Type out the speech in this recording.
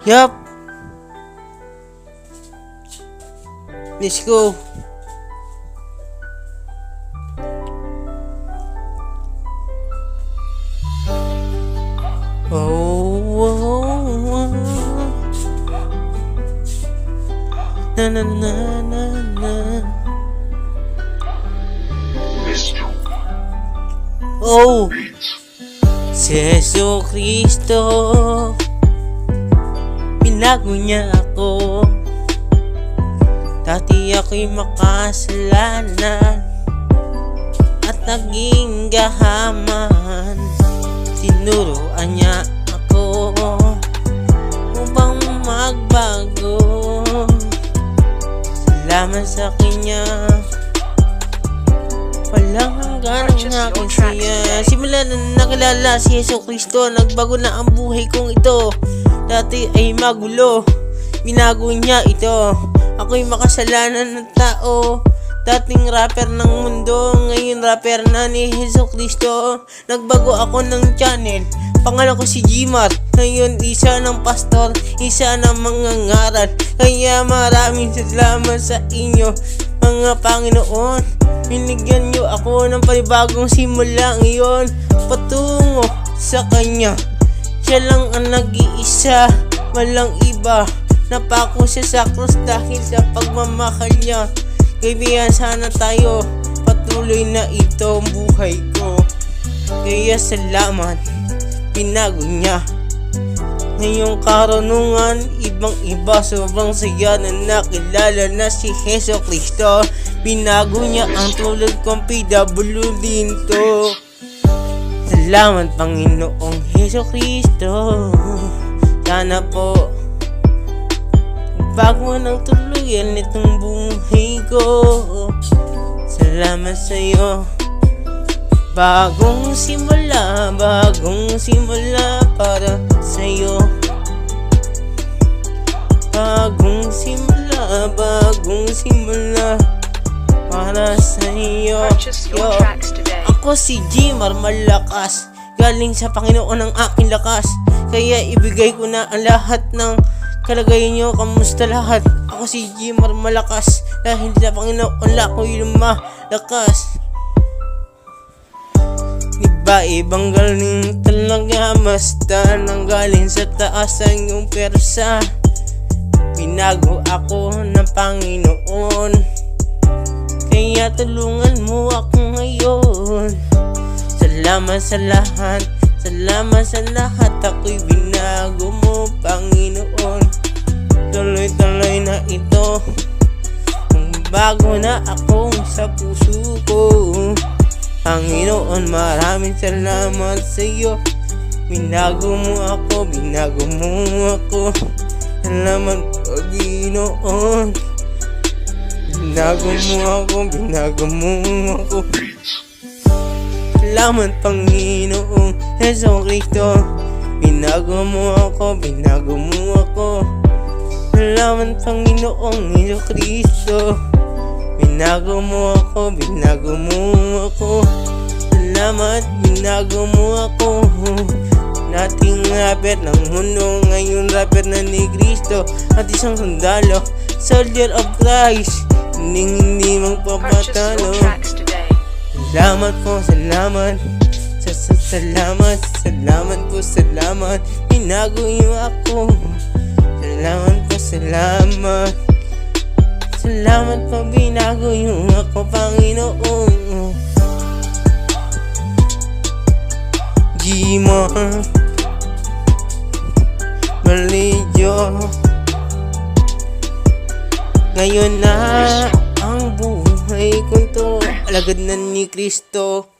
Yup. Let's go. Oh. Na na na na na. Oh. Si Jesu Cristo, binago niya ako. Dati ako'y makasalanan at naging gahaman. Tinuruan niya ako upang magbago. Salamat sa kanya, walang hanggan ang aking siya. Simula na nakilala si Jesu Cristo, nagbago na ang buhay kong ito. Dati ay magulo, binago niya ito. Ako'y makasalanan ng tao, dating rapper ng mundo, ngayon rapper na ni Jesu Cristo. Nagbago ako ng channel, pangalan ko si Gmar. Ngayon isa ng pastor, isa ng mga ngaral. Kaya maraming salamat sa inyo mga Panginoon. Binigyan niyo ako ng panibagong simula ngayon, patungo sa Kanya. Siya lang ang nag-iisa, walang iba. Napako siya sa krus dahil sa pagmamahal niya. Kaibigan, sana tayo patuloy na ito ang buhay ko. Kaya salamat, binago niya. Ngayong karunungan, ibang iba, sobrang saya na nakilala na si Jesu Cristo. Binago niya ang tulad kong PW dito. Salamat Panginoong Jesu Cristo. Sana po bago ng tuluyan nitong buhay ko. Salamat sa iyo. Bagong simula para sa iyo. Bagong simula para sa iyo. Ako si Gmar Malakas, galing sa Panginoon ang aking lakas. Kaya ibigay ko na ang lahat ng kalagayan nyo. Kamusta lahat? Ako si Gmar Malakas, dahil sa Panginoon ako'y lumalakas. Diba ibang galing talaga, basta nang galing sa taas ang iyong persa. Binago ako ng Panginoon, kaya tulungan mo ako ngayon. Salamat sa lahat, ako'y binago mo Panginoon. Tuloy-tuloy na ito, bago na ako sa puso ko. Panginoon, maraming salamat sa iyo. Binago mo ako. Salamat Panginoon. Binago mo ako. Salamat Panginoong Jesu Cristo. Binago mo ako. Salamat Panginoong Jesu Cristo. Binago mo ako. Salamat, binago mo ako. Dating rapper ng mundo, ngayon rapper na ni Cristo. At isang sundalo, soldier of Christ, hindi magpapatalo. Salamat po, salamat. Binago niyo ako. Salamat po, binago niyo ako Panginoon. Gmar Malidyo. Ngayon na ang buhay ko to, alagad na ni Cristo.